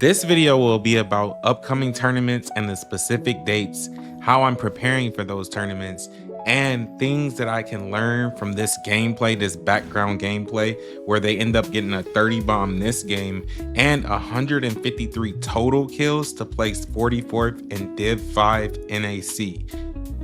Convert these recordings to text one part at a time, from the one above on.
This video will be about upcoming tournaments and the specific dates, how I'm preparing for those tournaments, and things that I can learn from this gameplay, this background gameplay, where they end up getting a 30 bomb this game and 153 total kills to place 44th in Div 5 NAC.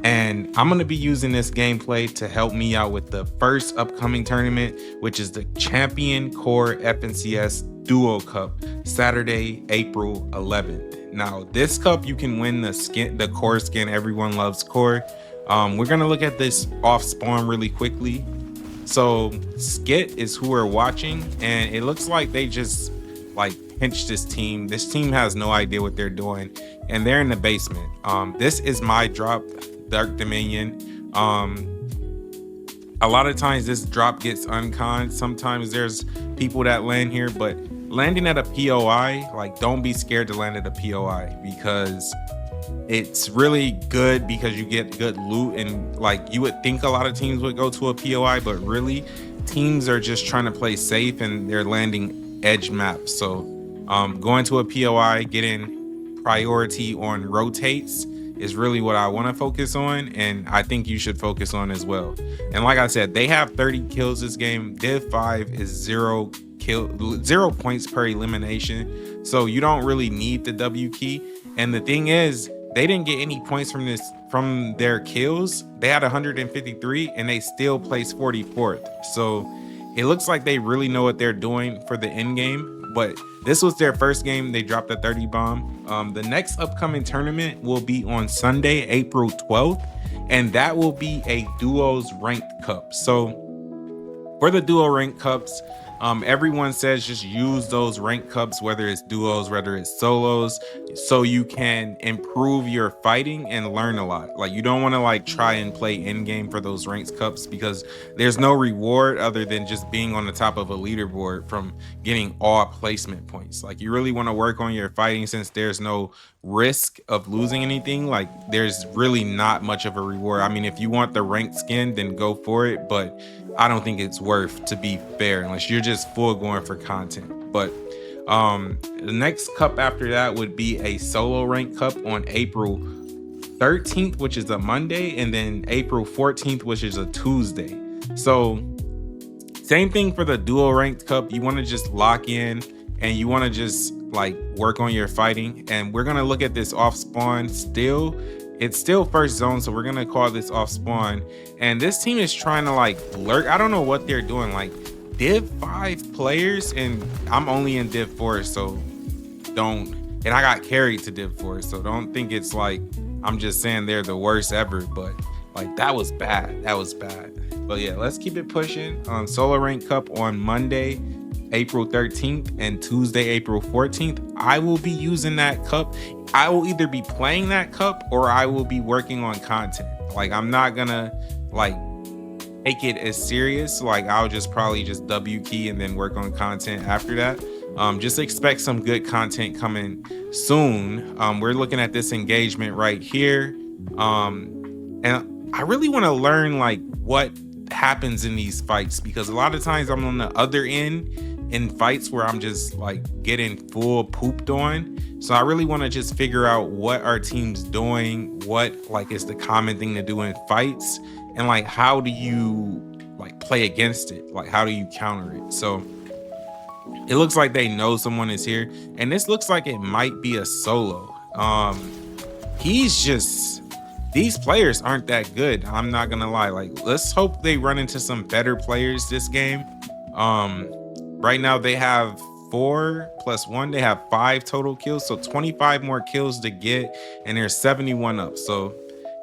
And I'm going to be using this gameplay to help me out with the first upcoming tournament, which is the Champion Core FNCS Duo Cup, Saturday, April 11th. Now, this cup, you can win the core skin. Everyone loves core. We're going to look at this off spawn really quickly. So Skit is who we're watching, and it looks like they just like pinched this team. This team has no idea what they're doing, and they're in the basement. This is my drop, Dark Dominion. A lot of times this drop gets unconned. Sometimes there's people that land here, but landing at a POI, like, don't be scared to land at a POI, because it's really good because you get good loot. And like, you would think a lot of teams would go to a POI, but really teams are just trying to play safe and they're landing edge maps. So going to a POI, getting priority on rotates is really what I want to focus on, and I think you should focus on as well. And like I said, they have 30 kills this game. Div 5 is 0 points per elimination, so you don't really need the W key. And the thing is, they didn't get any points from their kills. They had 153 and they still placed 44th. So it looks like they really know what they're doing for the end game. But this was their first game. They dropped a 30 bomb. The next upcoming tournament will be on Sunday, April 12th, and that will be a duos ranked cup. So for the duo ranked cups, everyone says just use those ranked cups, whether it's duos, whether it's solos, so you can improve your fighting and learn a lot. Like, you don't want to like try and play in game for those ranked cups, because there's no reward other than just being on the top of a leaderboard from getting all placement points. Like, you really want to work on your fighting, since there's no risk of losing anything. Like, there's really not much of a reward. I mean, if you want the ranked skin, then go for it, but I don't think it's worth, to be fair, unless you're just full going for content. But the next cup after that would be a solo rank cup on April 13th, which is a Monday, and then April 14th, which is a Tuesday. So same thing for the duo ranked cup. You want to just lock in and you want to just like work on your fighting. And we're going to look at this off spawn still. It's still first zone, so we're gonna call this off spawn. And this team is trying to like lurk. I don't know what they're doing. Like, Div 5 players, and I'm only in Div 4, so don't. And I got carried to Div 4, so don't think it's like I'm just saying they're the worst ever. But like, that was bad. That was bad. But yeah, let's keep it pushing. Solo rank cup on Monday, April 13th, and Tuesday, April 14th. I will be using that cup. I will either be playing that cup or I will be working on content. Like, I'm not gonna like take it as serious. Like, I'll just probably just W key and then work on content after that. Just expect some good content coming soon. We're looking at this engagement right here. And I really want to learn like what happens in these fights, because a lot of times I'm on the other end in fights where I'm just like getting full pooped on. So I really want to just figure out what our team's doing, what like is the common thing to do in fights, and like how do you like play against it? Like, how do you counter it? So it looks like they know someone is here, and this looks like it might be a solo. These players aren't that good. I'm not gonna lie. Like, let's hope they run into some better players this game. Right now they have 4 + 1. They have 5 total kills, so 25 more kills to get, and they're 71 up. So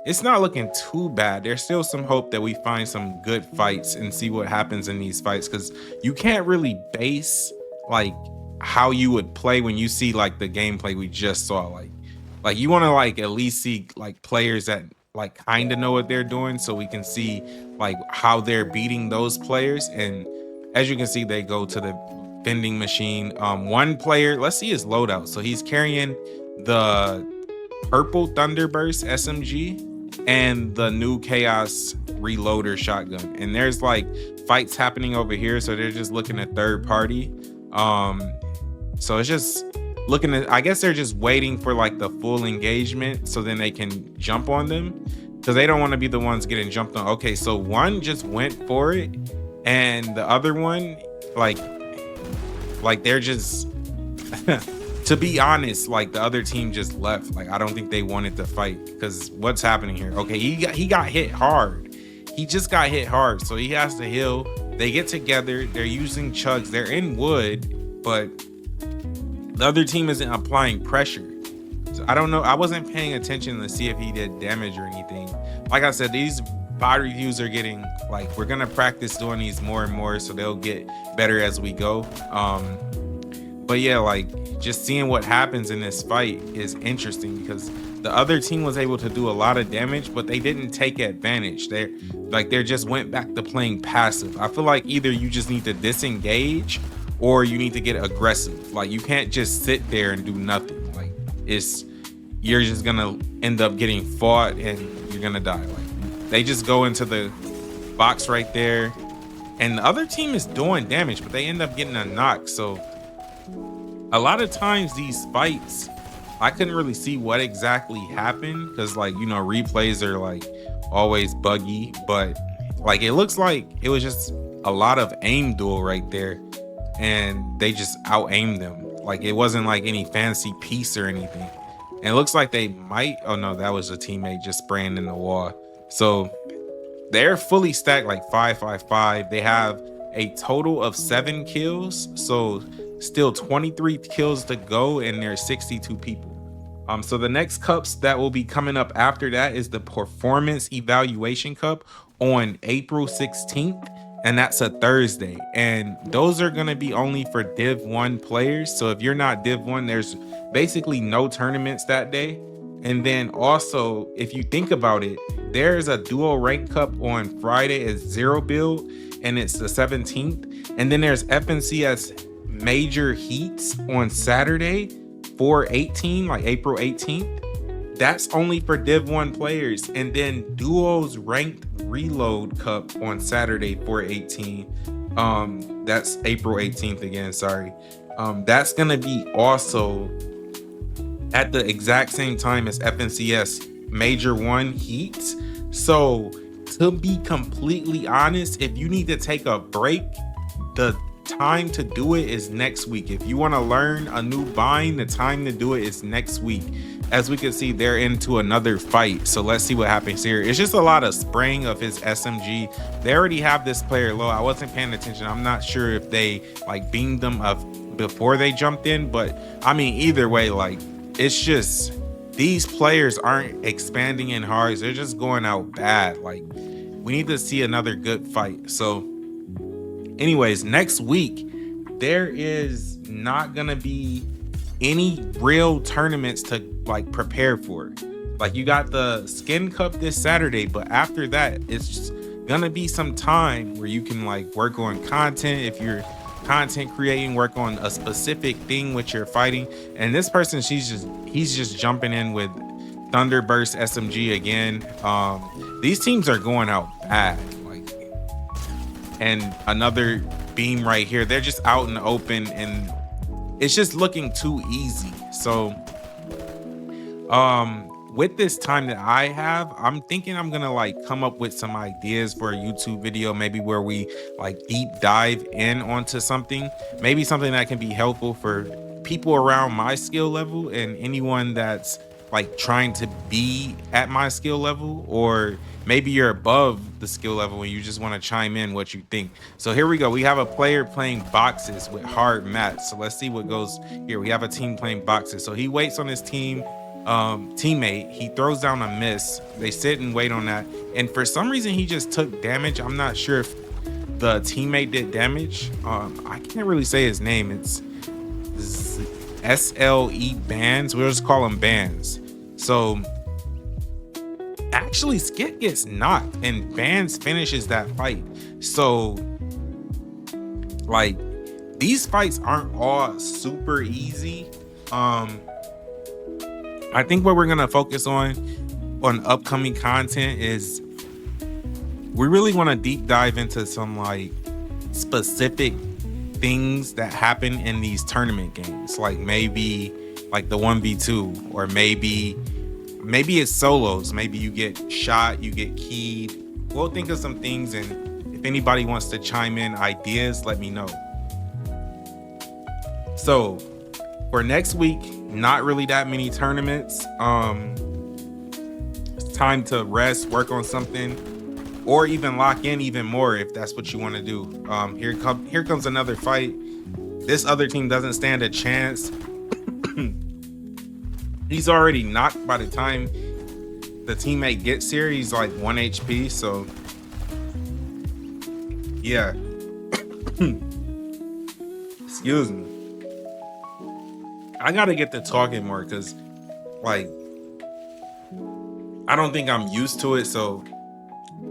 it's not looking too bad. There's still some hope that we find some good fights and see what happens in these fights, because you can't really base like how you would play when you see like the gameplay we just saw. Like you want to like at least see like players that like kind of know what they're doing, so we can see like how they're beating those players. And as you can see, they go to the vending machine. One player, let's see his loadout. So he's carrying the purple Thunderburst SMG and the new Chaos Reloader shotgun. And there's like fights happening over here, so they're just looking at third party. So it's just looking at, I guess they're just waiting for like the full engagement so then they can jump on them, because they don't want to be the ones getting jumped on. Okay, so one just went for it, and the other one, like they're just to be honest, like the other team just left. Like I don't think they wanted to fight, because what's happening here? Okay, he got hit hard. He just got hit hard, so he has to heal. They get together, they're using chugs, they're in wood, but the other team isn't applying pressure. So I don't know. I wasn't paying attention to see if he did damage or anything. Like I said, these bot reviews are getting, like, we're gonna practice doing these more and more, so they'll get better as we go. But yeah, like just seeing what happens in this fight is interesting, because the other team was able to do a lot of damage, but they didn't take advantage. They just went back to playing passive. I feel like either you just need to disengage or you need to get aggressive. Like you can't just sit there and do nothing. Like you're just gonna end up getting fought and you're gonna die. Like they just go into the box right there, and the other team is doing damage, but they end up getting a knock. So a lot of times these fights, I couldn't really see what exactly happened, because like, you know, replays are like always buggy, but like it looks like it was just a lot of aim duel right there, and they just out aimed them. Like it wasn't like any fancy piece or anything. And it looks like they might, oh no, that was a teammate just spraying in the wall. So they're fully stacked, like 5-5-5. They have a total of 7 kills, so still 23 kills to go, and there's 62 people. So the next cups that will be coming up after that is the Performance Evaluation Cup on April 16th, and that's a Thursday. And those are gonna be only for Div 1 players. So if you're not Div 1, there's basically no tournaments that day. And then also, if you think about it, there's a duo rank cup on Friday at 0 build, and it's the 17th. And then there's FNCS major heats on Saturday, 4/18, like April 18th. That's only for Div 1 players. And then duos ranked reload cup on Saturday, 4/18. That's April 18th again, sorry. That's gonna be also at the exact same time as FNCS Major 1 heats. So to be completely honest, if you need to take a break, the time to do it is next week. If you want to learn a new bind, the time to do it is next week. As we can see, they're into another fight, so let's see what happens here. It's just a lot of spraying of his SMG. They already have this player low. I wasn't paying attention. I'm not sure if they like beamed them up before they jumped in, but I mean, either way, like it's just these players aren't expanding in hards. They're just going out bad. Like we need to see another good fight. So anyways, next week there is not gonna be any real tournaments to like prepare for. Like you got the Skin Cup this Saturday, but after that it's just gonna be some time where you can like work on content. If you're content creating, work on a specific thing which you're fighting. And this person, he's just jumping in with Thunderburst SMG again. These teams are going out bad. Like, and another beam right here. They're just out in the open, and it's just looking too easy. So with this time that I have, I'm thinking I'm gonna like come up with some ideas for a YouTube video, maybe where we like deep dive in onto something, maybe something that can be helpful for people around my skill level and anyone that's like trying to be at my skill level, or maybe you're above the skill level and you just want to chime in what you think. So here we go. We have a player playing boxes with hard mats. So let's see what goes here. We have a team playing boxes. So he waits on his teammate. He throws down a miss. They sit and wait on that, and for some reason he just took damage. I'm not sure if the teammate did damage. I can't really say his name. It's SLE Bands. We'll just call him Bands. So actually Skit gets knocked and Bands finishes that fight. So like these fights aren't all super easy. I think what we're gonna focus on upcoming content is we really want to deep dive into some like specific things that happen in these tournament games, like maybe like the 1v2, or maybe it's solos. Maybe you get shot, you get keyed. We'll think of some things, and if anybody wants to chime in ideas, let me know. So for next week, not really that many tournaments. It's time to rest, work on something, or even lock in even more if that's what you want to do. Here comes another fight. This other team doesn't stand a chance. He's already knocked by the time the teammate gets here. He's like 1 HP, so yeah. Excuse me. I gotta get to talking more, because like I don't think I'm used to it, so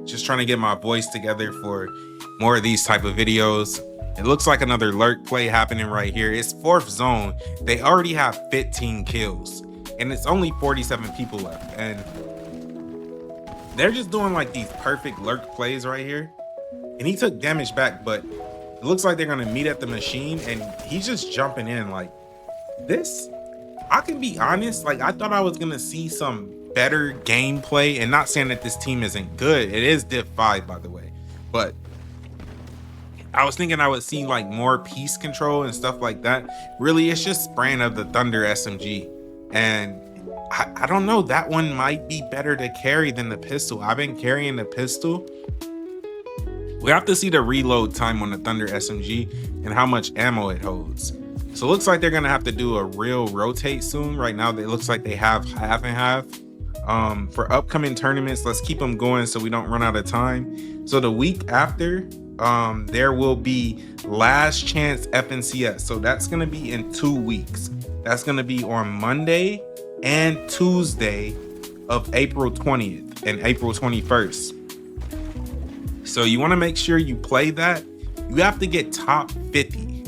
just trying to get my voice together for more of these type of videos. It looks like another lurk play happening right here. It's 4th zone. They already have 15 kills, and it's only 47 people left, and they're just doing like these perfect lurk plays right here. And he took damage back, but it looks like they're gonna meet at the machine, and he's just jumping in like this. I can be honest, like I thought I was gonna see some better gameplay, and not saying that this team isn't good. It is Div 5, by the way, but I was thinking I would see like more piece control and stuff like that. Really, it's just spraying of the Thunder SMG, and I don't know, that one might be better to carry than the pistol. I've been carrying the pistol. We have to see the reload time on the Thunder SMG and how much ammo it holds. So it looks like they're gonna have to do a real rotate soon. Right now, it looks like they have half and half. For upcoming tournaments, let's keep them going so we don't run out of time. So the week after, there will be Last Chance FNCS. So that's gonna be in 2 weeks. That's gonna be on Monday and Tuesday of April 20th and April 21st. So you want to make sure you play that. You have to get top 50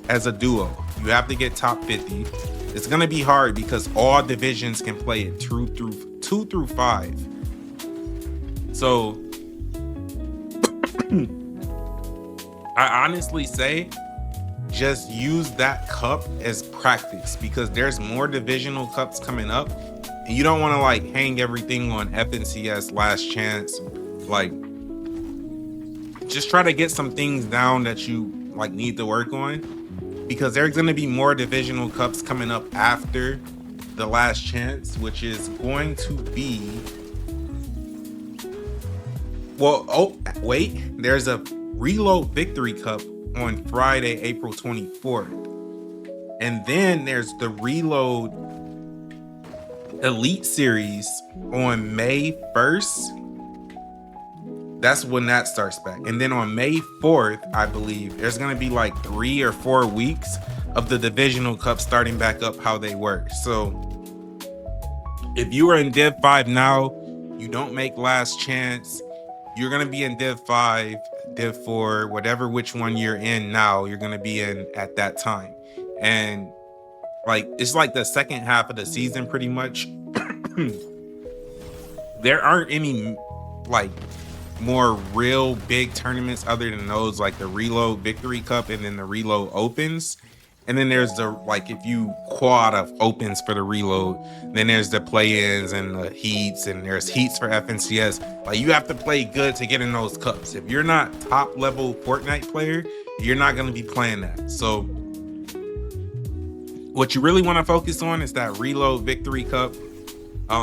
as a duo. You have to get top 50. It's going to be hard because all divisions can play it 2 through 5. So I honestly say just use that cup as practice, because there's more divisional cups coming up, and you don't want to like hang everything on FNCS Last Chance. Like, just try to get some things down that you like need to work on, because there's going to be more divisional cups coming up after the Last Chance, which is going to be, well, oh wait, there's a Reload Victory Cup on Friday, April 24th. And then there's the Reload Elite Series on May 1st. That's when that starts back. And then on May 4th, I believe, there's going to be like 3 or 4 weeks of the divisional cup starting back up how they work. So if you are in Div 5 now, you don't make Last Chance, you're going to be in Div 5, Div 4, whatever which one you're in now, you're going to be in at that time. And like, it's like the second half of the season pretty much. There aren't any like more real big tournaments other than those, like the Reload Victory Cup and then the Reload Opens. And then there's the, like, if you quad of opens for the Reload, then there's the play-ins and the heats, and there's heats for FNCS. Like, you have to play good to get in those cups. If you're not top level Fortnite player, you're not going to be playing that. So what you really want to focus on is that Reload Victory Cup.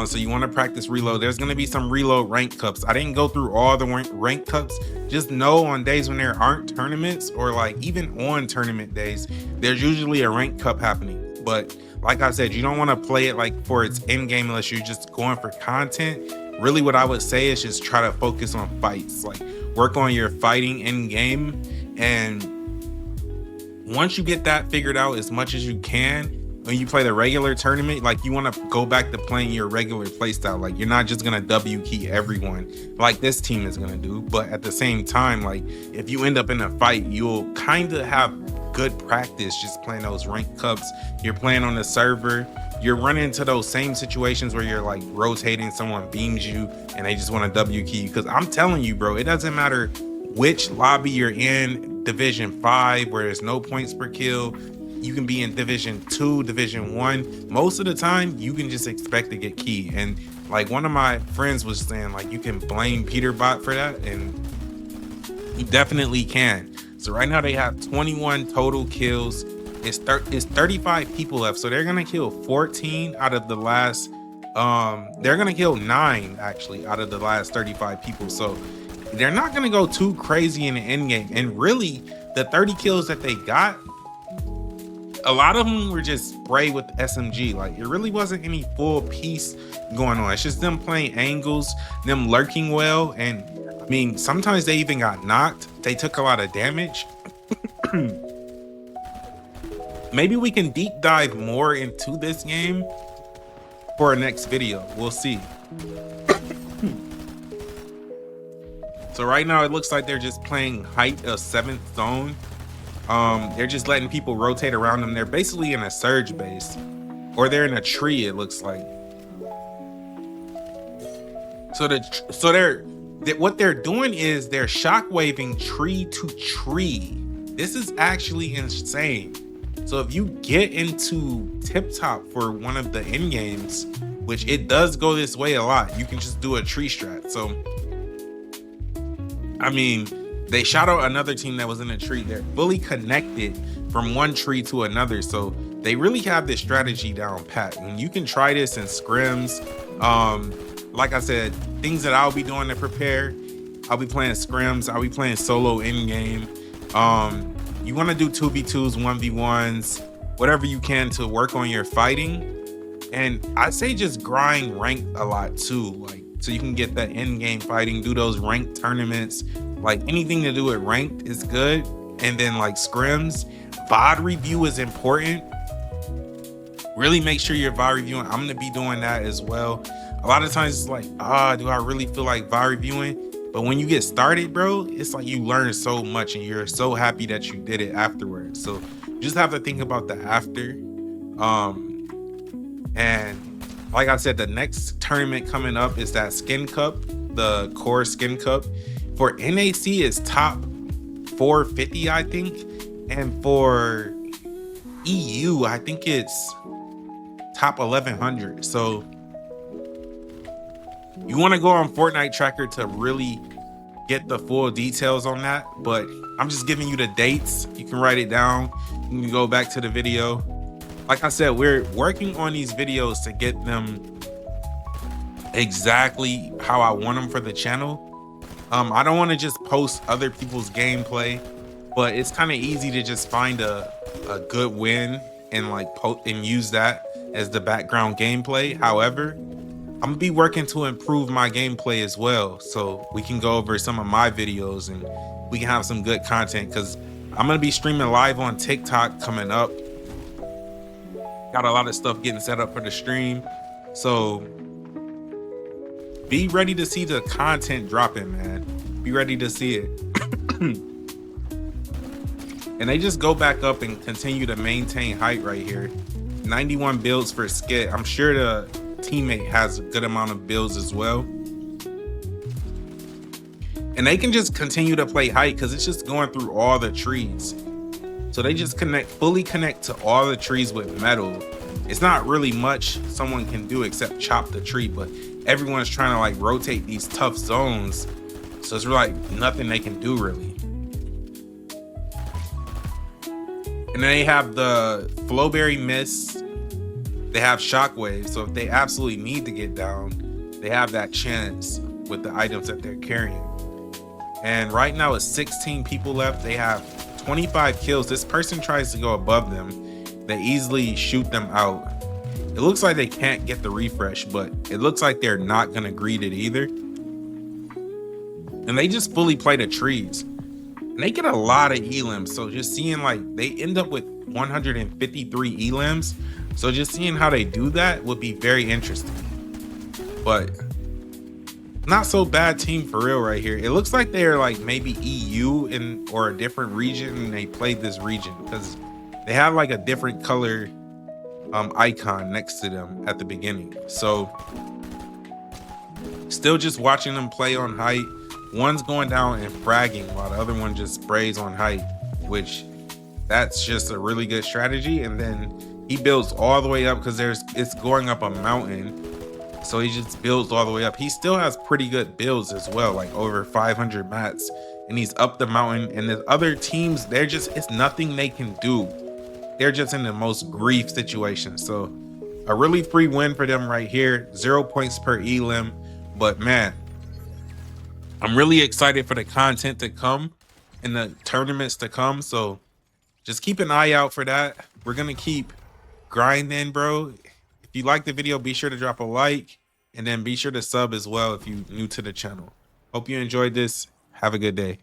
So you want to practice Reload. There's going to be some Reload Rank Cups. I didn't go through all the rank cups. Just know on days when there aren't tournaments, or like even on tournament days, there's usually a rank cup happening. But like I said, you don't want to play it like for its end game unless you're just going for content. Really what I would say is just try to focus on fights. Like, work on your fighting in game. And once you get that figured out as much as you can, when you play the regular tournament, like, you want to go back to playing your regular playstyle. Like, you're not just gonna W key everyone like this team is gonna do, but at the same time, like, if you end up in a fight, you'll kind of have good practice just playing those ranked cups. You're playing on the server, you're running into those same situations where you're like rotating, someone beams you and they just want to W key you. Because I'm telling you, bro, it doesn't matter which lobby you're in, Division 5 where there's no points per kill. You can be in Division 2, Division 1. Most of the time, you can just expect to get key. And like one of my friends was saying, like you can blame Peterbot for that, and you definitely can. So right now they have 21 total kills. It's 35 people left, so they're gonna kill 14 out of the last. They're gonna kill 9 actually out of the last 35 people. So they're not gonna go too crazy in the end game. And really, the 30 kills that they got, a lot of them were just spray with SMG. Like it really wasn't any full piece going on. It's just them playing angles, them lurking well, and I mean sometimes they even got knocked. They took a lot of damage. Maybe we can deep dive more into this game for our next video. We'll see. So right now it looks like they're just playing height of 7th zone. They're just letting people rotate around them. They're basically in a surge base, or they're in a tree, it looks like. What they're doing is they're shockwaving tree to tree. This is actually insane. So if you get into Tip Top for one of the end games, which it does go this way a lot, you can just do a tree strat. So I mean, they shot out another team that was in a tree. They're fully connected from one tree to another. So they really have this strategy down pat. And you can try this in scrims. Like I said, things that I'll be doing to prepare. I'll be playing scrims. I'll be playing solo in game. You want to do 2v2s, 1v1s, whatever you can to work on your fighting. And I say just grind ranked a lot too. Like, so you can get that end game fighting, do those ranked tournaments. Like anything to do with ranked is good. And then like scrims, VOD review is important. Really make sure you're VOD reviewing. I'm gonna be doing that as well. A lot of times it's like, do I really feel like VOD reviewing? But when you get started, bro, it's like you learn so much and you're so happy that you did it afterwards. So you just have to think about the after. And like I said, the next tournament coming up is that Skin Cup, the Core Skin Cup. For NAC is top 450, I think. And for EU, I think it's top 1100. So you want to go on Fortnite Tracker to really get the full details on that. But I'm just giving you the dates. You can write it down. You can go back to the video. Like I said, we're working on these videos to get them exactly how I want them for the channel. I don't want to just post other people's gameplay, but it's kind of easy to just find a good win and like and use that as the background gameplay. However, I'm gonna be working to improve my gameplay as well, so we can go over some of my videos and we can have some good content, because I'm gonna be streaming live on TikTok coming up. Got a lot of stuff getting set up for the stream, so be ready to see the content dropping, man. Be ready to see it. And they just go back up and continue to maintain height right here. 91 builds for Skit. I'm sure the teammate has a good amount of builds as well. And they can just continue to play height because it's just going through all the trees. So they just fully connect to all the trees with metal. It's not really much someone can do except chop the tree, but everyone's trying to like rotate these tough zones. So it's like nothing they can do really. And then they have the Flowberry Mist. They have Shockwave. So if they absolutely need to get down, they have that chance with the items that they're carrying. And right now it's 16 people left. They have 25 kills. This person tries to go above them. They easily shoot them out. It looks like they can't get the refresh, but it looks like they're not gonna greet it either. And they just fully play the trees. And they get a lot of elims. So just seeing like they end up with 153 elims. So just seeing how they do that would be very interesting. But not so bad team for real right here. It looks like they're like maybe EU or a different region, and they played this region because they have like a different color icon next to them at the beginning. So still just watching them play on height. One's going down and fragging while the other one just sprays on height. which that's just a really good strategy. And then he builds all the way up because it's going up a mountain. So he just builds all the way up. He still has pretty good builds as well, like over 500 mats, and he's up the mountain. And the other teams, it's nothing they can do. They're just in the most grief situation. So a really free win for them right here. 0 points per elim. But man, I'm really excited for the content to come and the tournaments to come. So just keep an eye out for that. We're gonna keep grinding, bro. If you like the video, be sure to drop a like, and then be sure to sub as well if you're new to the channel. Hope you enjoyed this. Have a good day.